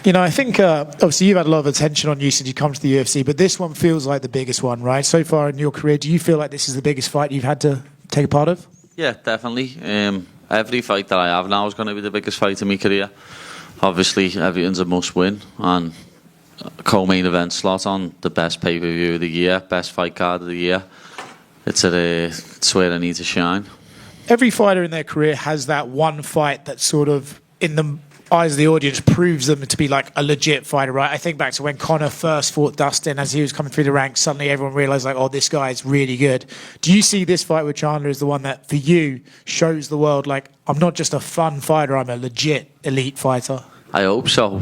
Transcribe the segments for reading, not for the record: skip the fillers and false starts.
You know, I think obviously you've had a lot of attention on you since you come to the UFC, but this one feels like the biggest one, right? So far in your career, do you feel like this is the biggest fight you've had to take a part of? Yeah, definitely. Every fight that I have now is going to be the biggest fight in my career. Obviously, everything's a must-win, and co-main event slot on the best pay-per-view of the year, best fight card of the year. It's where I need to shine. Every fighter in their career has that one fight that sort of, in the eyes of the audience, proves them to be like a legit fighter, right? I think back to when Conor first fought Dustin. As he was coming through the ranks, suddenly everyone realised, like, oh, this guy's really good. Do you see this fight with Chandler as the one that, for you, shows the world, like, I'm not just a fun fighter, I'm a legit elite fighter? I hope so.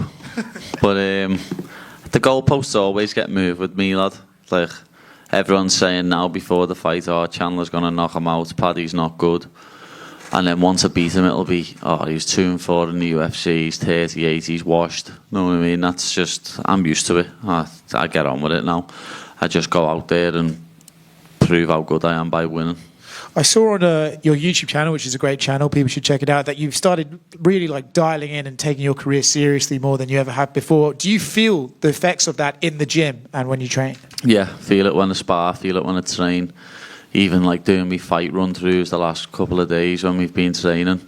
But the goalposts always get moved with me, lad. Like, everyone's saying now before the fight, oh, Chandler's going to knock him out, Paddy's not good. And then once I beat him, it'll be, oh, he's 2-4 in the UFC, he's 38, he's washed. Know what I mean? That's just, I'm used to it. I get on with it now. I just go out there and prove how good I am by winning. I saw on your YouTube channel, which is a great channel, people should check it out, that you've started really like dialing in and taking your career seriously more than you ever have before. Do you feel the effects of that in the gym and when you train? Yeah, feel it when I spar, feel it when I train. Even like doing me fight run-throughs the last couple of days when we've been training.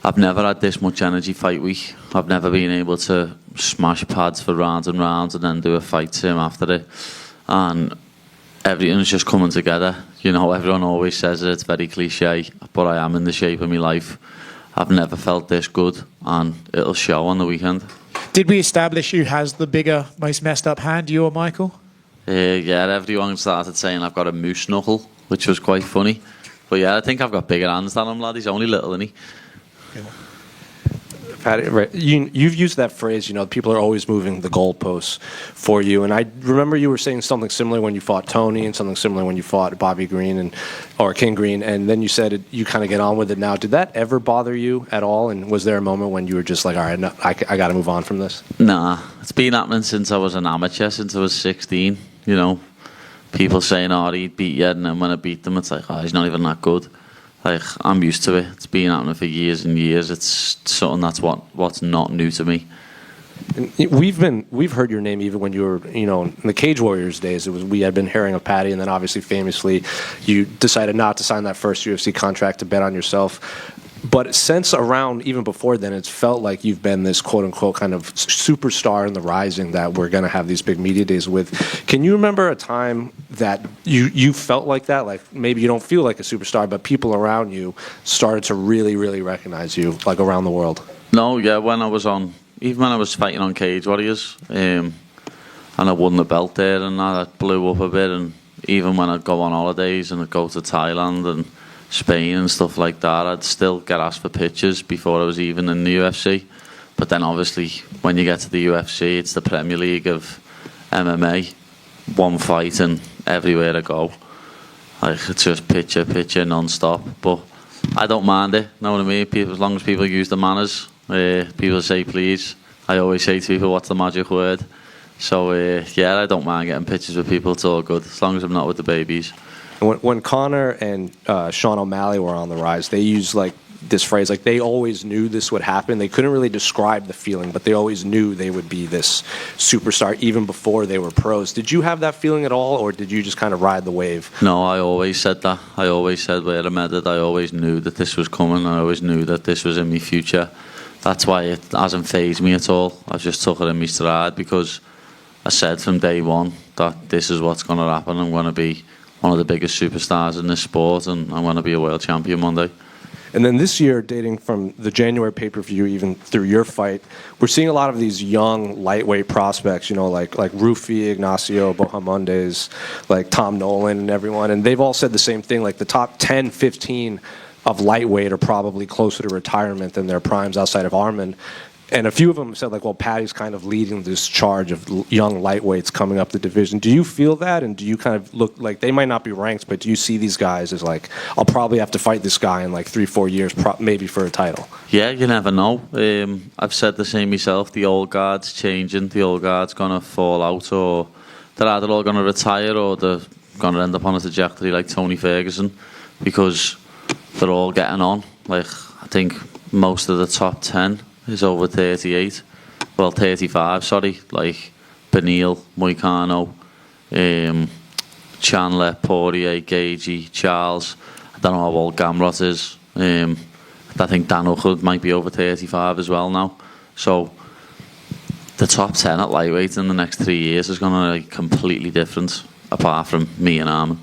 I've never had this much energy fight week. I've never been able to smash pads for rounds and rounds and then do a fight sim after it. And everything's just coming together. You know, everyone always says it, it's very cliche, but I am in the shape of my life. I've never felt this good, and it'll show on the weekend. Did we establish who has the bigger, most messed up hand, you or Michael? Yeah, everyone started saying I've got a moose knuckle, which was quite funny. But yeah, I think I've got bigger hands than him, lad. He's only little, isn't he? Yeah. Paddy, right. You've used that phrase, you know, people are always moving the goalposts for you. And I remember you were saying something similar when you fought Tony and something similar when you fought Bobby Green or King Green. And then you said you kind of get on with it now. Did that ever bother you at all? And was there a moment when you were just like, all right, no, I got to move on from this? Nah, it's been happening since I was an amateur, since I was 16, you know. People saying, oh, he'd beat you, and then when I beat them, it's like, oh, he's not even that good. Like, I'm used to it. It's been happening for years and years. It's something that's what's not new to me. And we've heard your name even when you were, you know, in the Cage Warriors days. We had been hearing of Paddy, and then obviously famously, you decided not to sign that first UFC contract to bet on yourself. But since around, even before then, it's felt like you've been this quote-unquote kind of superstar in the rising that we're going to have these big media days with. Can you remember a time that you felt like that? Like maybe you don't feel like a superstar, but people around you started to really, really recognize you, like around the world? No, yeah, even when I was fighting on Cage Warriors, and I won the belt there, and that blew up a bit. And even when I'd go on holidays and I'd go to Thailand and Spain and stuff like that, I'd still get asked for pictures before I was even in the UFC. But then obviously when you get to the UFC, it's the Premier League of MMA, one fight and everywhere I go, like it's just picture non-stop. But I don't mind it, know what I mean? People, as long as people use the manners, people say please. I always say to people, what's the magic word? So yeah, I don't mind getting pictures with people, it's all good, as long as I'm not with the babies. When Conor and Sean O'Malley were on the rise, they used like this phrase, like they always knew this would happen. They couldn't really describe the feeling, but they always knew they would be this superstar even before they were pros. Did you have that feeling at all, or did you just kind of ride the wave? No, I always said that. I always said where I met it. I always knew that this was coming. I always knew that this was in my future. That's why it hasn't fazed me at all. I just took it in my stride because I said from day one that this is what's going to happen. I'm going to be one of the biggest superstars in this sport, and I'm going to be a world champion one day. And then this year, dating from the January pay-per-view even through your fight, we're seeing a lot of these young lightweight prospects, you know, like Rufi, Ignacio, Bohamondes, like Tom Nolan and everyone, and they've all said the same thing, like the top 10, 15 of lightweight are probably closer to retirement than their primes outside of Arman. And a few of them said, like, well, Paddy's kind of leading this charge of young lightweights coming up the division. Do you feel that? And do you kind of look like they might not be ranked, but do you see these guys as like, I'll probably have to fight this guy in like 3-4 years, maybe for a title? Yeah, you never know. I've said the same myself. The old guard's changing. The old guard's going to fall out, or they're either all going to retire or they're going to end up on a trajectory like Tony Ferguson, because they're all getting on. Like, I think most of the top 10 is over 38. well, 35, sorry, like Benil, Moicano, Chandler, Poirier, Gagey, Charles. I don't know how old Gamrot is. I think Dan Uchud might be over 35 as well now. So the top 10 at lightweight in the next 3 years is going to be completely different, apart from me and Armin.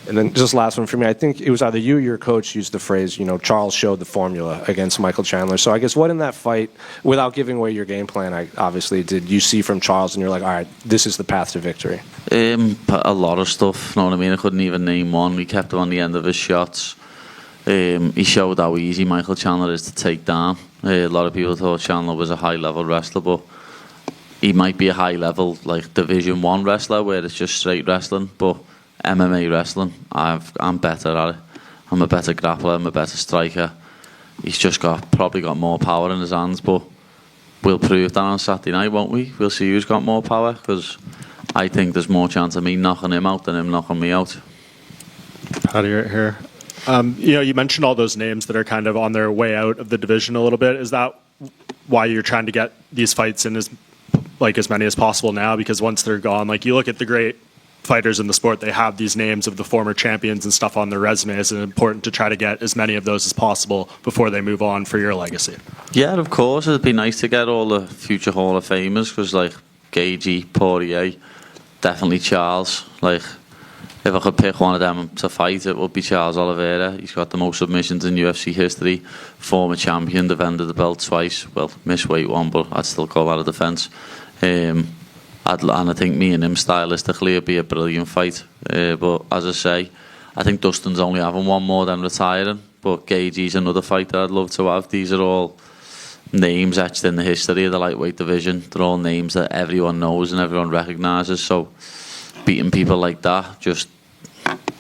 And then just last one for me. I think it was either you or your coach used the phrase, Charles showed the formula against Michael Chandler. So I guess what in that fight, without giving away your game plan, obviously, did you see from Charles and you're like, all right, this is the path to victory? A lot of stuff, you know what I mean? I couldn't even name one. We kept him on the end of his shots. He showed how easy Michael Chandler is to take down. A lot of people thought Chandler was a high-level wrestler, but he might be a high-level, like, Division 1 wrestler where it's just straight wrestling, but MMA wrestling, I'm better at it. I'm a better grappler, I'm a better striker. He's just probably got more power in his hands, but we'll prove that on Saturday night, won't we? We'll see who's got more power, because I think there's more chance of me knocking him out than him knocking me out. Paddy, right here. You mentioned all those names that are kind of on their way out of the division a little bit. Is that why you're trying to get these fights in as many as possible now? Because once they're gone, like you look at the great fighters in the sport, they have these names of the former champions and stuff on their resumes, and it's important to try to get as many of those as possible before they move on for your legacy. Yeah, of course. It'd be nice to get all the future Hall of Famers, because like Gagey, Poirier, definitely Charles. Like, if I could pick one of them to fight, it would be Charles Oliveira. He's got the most submissions in UFC history. Former champion, defended the belt twice. Well, missed weight one, but I'd still call that a defence. And I think me and him stylistically would be a brilliant fight. But as I say, I think Dustin's only having one more than retiring. But Gagey's another fight that I'd love to have. These are all names etched in the history of the lightweight division. They're all names that everyone knows and everyone recognises. So beating people like that, just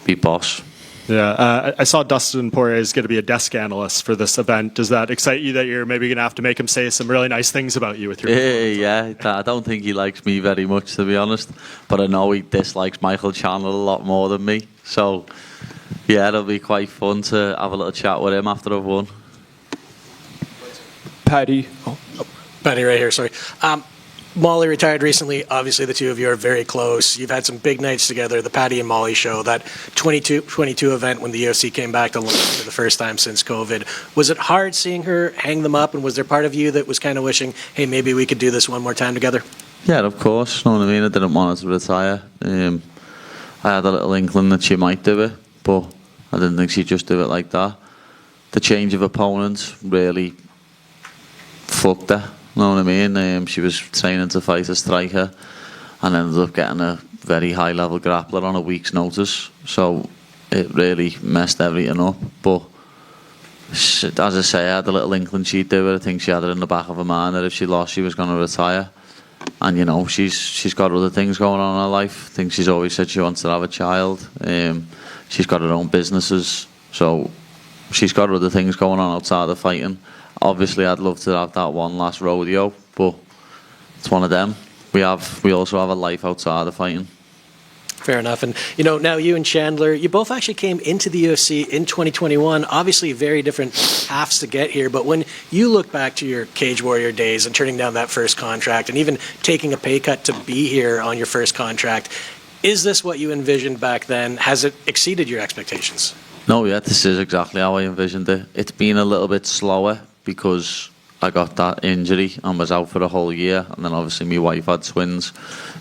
be boss. Yeah, I saw Dustin Poirier is going to be a desk analyst for this event. Does that excite you that you're maybe going to have to make him say some really nice things about you with your... Yeah, I don't think he likes me very much, to be honest. But I know he dislikes Michael Chandler a lot more than me. So, yeah, it'll be quite fun to have a little chat with him after I've won. Paddy. Paddy right here, sorry. Molly retired recently. Obviously, the two of you are very close. You've had some big nights together, the Paddy and Molly show, that 22 event when the UFC came back to London for the first time since COVID. Was it hard seeing her hang them up, and was there part of you that was kind of wishing, hey, maybe we could do this one more time together? Yeah, of course. You know what I mean? I didn't want her to retire. I had a little inkling that she might do it, but I didn't think she'd just do it like that. The change of opponents really fucked her. You know what I mean? She was training to fight a striker and ended up getting a very high-level grappler on a week's notice. So it really messed everything up. But as I say, I had a little inkling she'd do it. I think she had it in the back of her mind that if she lost, she was going to retire. And, she's got other things going on in her life. I think she's always said she wants to have a child. She's got her own businesses. So she's got other things going on outside of fighting. Obviously, I'd love to have that one last rodeo, but it's one of them. We also have a life outside of fighting. Fair enough. And, now you and Chandler, you both actually came into the UFC in 2021. Obviously, very different paths to get here. But when you look back to your Cage Warrior days and turning down that first contract and even taking a pay cut to be here on your first contract, is this what you envisioned back then? Has it exceeded your expectations? No, yeah, this is exactly how I envisioned it. It's been a little bit slower because I got that injury and was out for a whole year, and then obviously my wife had twins,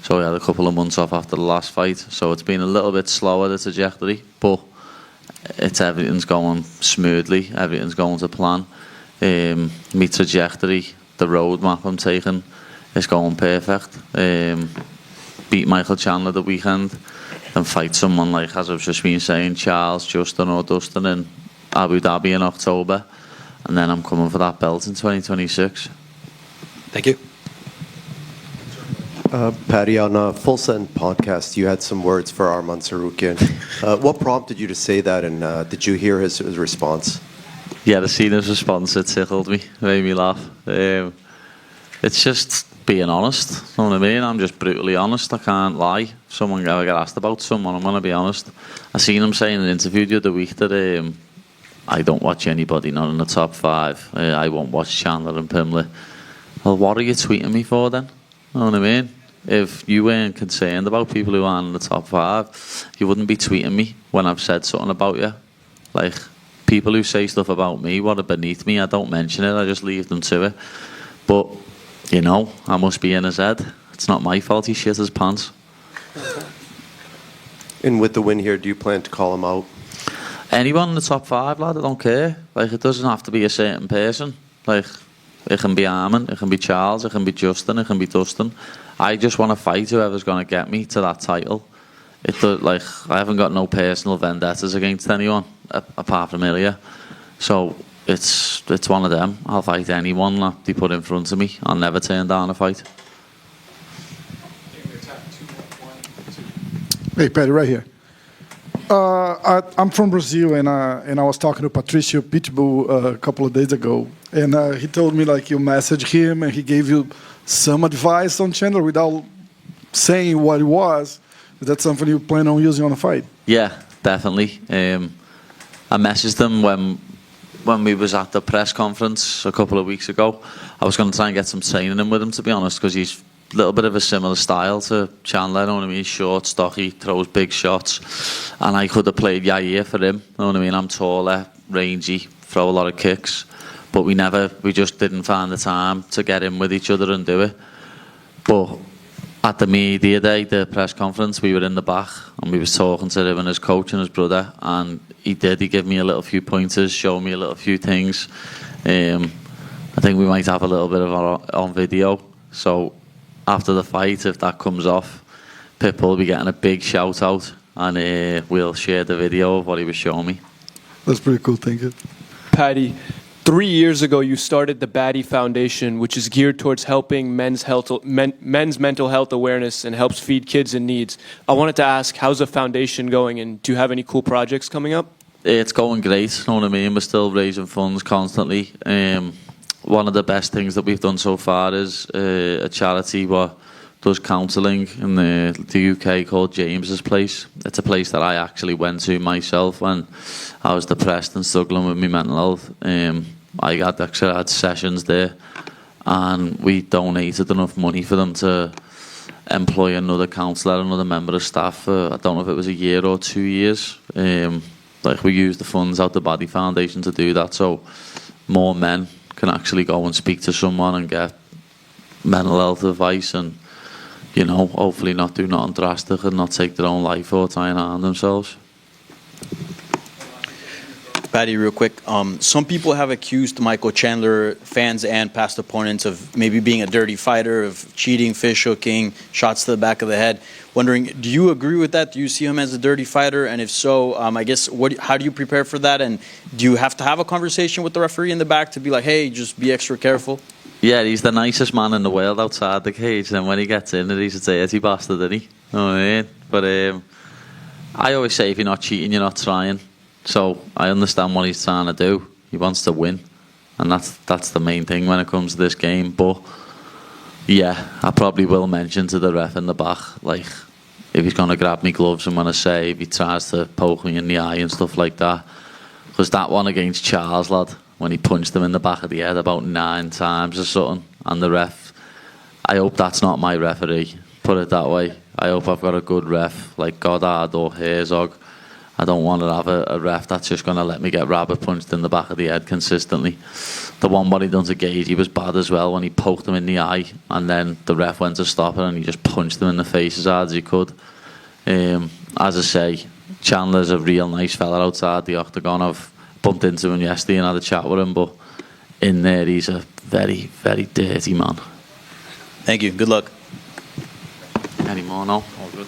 so I had a couple of months off after the last fight. So it's been a little bit slower, the trajectory, but everything's going smoothly, everything's going to plan. My trajectory, the roadmap I'm taking, is going perfect. Beat Michael Chandler the weekend, and fight someone like, as I've just been saying, Charles, Justin or Dustin in Abu Dhabi in October. And then I'm coming for that belt in 2026. Thank you. Paddy, on a Full Send podcast, you had some words for Arman Tsarukyan. What prompted you to say that, and did you hear his response? Yeah, to see his response, it tickled me, made me laugh. It's just being honest, you know what I mean? I'm just brutally honest, I can't lie. If someone ever get asked about someone, I'm going to be honest. I seen him say in an interview the other week that I don't watch anybody not in the top 5. I won't watch Chandler and Pimblett. Well, what are you tweeting me for then? You know what I mean? If you weren't concerned about people who aren't in the top 5, you wouldn't be tweeting me when I've said something about you. Like, people who say stuff about me, what are beneath me, I don't mention it, I just leave them to it. But, you know, I must be in his head. It's not my fault he shit his pants. And with the win here, do you plan to call him out? Anyone in the top 5, lad, I don't care. Like, it doesn't have to be a certain person. Like, it can be Armin, it can be Charles, it can be Justin, it can be Dustin. I just want to fight whoever's going to get me to that title. Like, I haven't got no personal vendettas against anyone apart from Ilya. So it's one of them. I'll fight anyone that they put in front of me. I'll never turn down a fight. Hey, Paddy, right here. I'm from Brazil, and I was talking to Patricio Pitbull a couple of days ago, and he told me like you messaged him and he gave you some advice on Chandler without saying what it was. Is that something you plan on using on a fight? Yeah, definitely. I messaged him when we was at the press conference a couple of weeks ago. I was going to try and get some training in with him, to be honest, because he's a little bit of a similar style to Chandler, you know what I mean? Short, stocky, throws big shots. And I could have played Yair for him, you know what I mean? I'm taller, rangy, throw a lot of kicks. But we just didn't find the time to get in with each other and do it. But at the media day, the press conference, we were in the back and we was talking to him and his coach and his brother, and he gave me a little few pointers, showed me a little few things. I think we might have a little bit of it on video. So after the fight, if that comes off, Pitbull will be getting a big shout out, and we'll share the video of what he was showing me. That's pretty cool, thank you. Paddy, 3 years ago you started the Paddy Foundation, which is geared towards helping men's mental health awareness and helps feed kids in needs. I wanted to ask, how's the foundation going, and do you have any cool projects coming up? It's going great, you know what I mean? We're still raising funds constantly. One of the best things that we've done so far is a charity what does counselling in the UK called James's Place. It's a place that I actually went to myself when I was depressed and struggling with my mental health. I had sessions there, and we donated enough money for them to employ another counsellor, another member of staff for, I don't know if it was a year or 2 years. Like, we used the funds out the Paddy Foundation to do that, so more men can actually go and speak to someone and get mental health advice, and, you know, hopefully not do nothing drastic and not take their own life or try and harm themselves. Paddy, real quick, some people have accused Michael Chandler, fans and past opponents, of maybe being a dirty fighter, of cheating, fish hooking, shots to the back of the head. Wondering, do you agree with that? Do you see him as a dirty fighter? And if so, I guess, how do you prepare for that? And do you have to have a conversation with the referee in the back to be like, hey, just be extra careful? Yeah, he's the nicest man in the world outside the cage, and when he gets in it, he's a dirty bastard, isn't he? You know what I mean? But I always say, if you're not cheating, you're not trying. So I understand what he's trying to do. He wants to win, and that's the main thing when it comes to this game. But yeah, I probably will mention to the ref in the back, like, if he's going to grab me gloves and when I say, if he tries to poke me in the eye and stuff like that. Because that one against Charles, lad, when he punched him in the back of the head about 9 times or something, and the ref, I hope that's not my referee, put it that way. I hope I've got a good ref, like Goddard or Herzog. I don't want to have a ref that's just going to let me get rabbit punched in the back of the head consistently. The one what he done to Gage, he was bad as well when he poked him in the eye, and then the ref went to stop it and he just punched him in the face as hard as he could. As I say, Chandler's a real nice fella outside the octagon. I've bumped into him yesterday and had a chat with him, but in there he's a very, very dirty man. Thank you. Good luck. Any more? No? All good.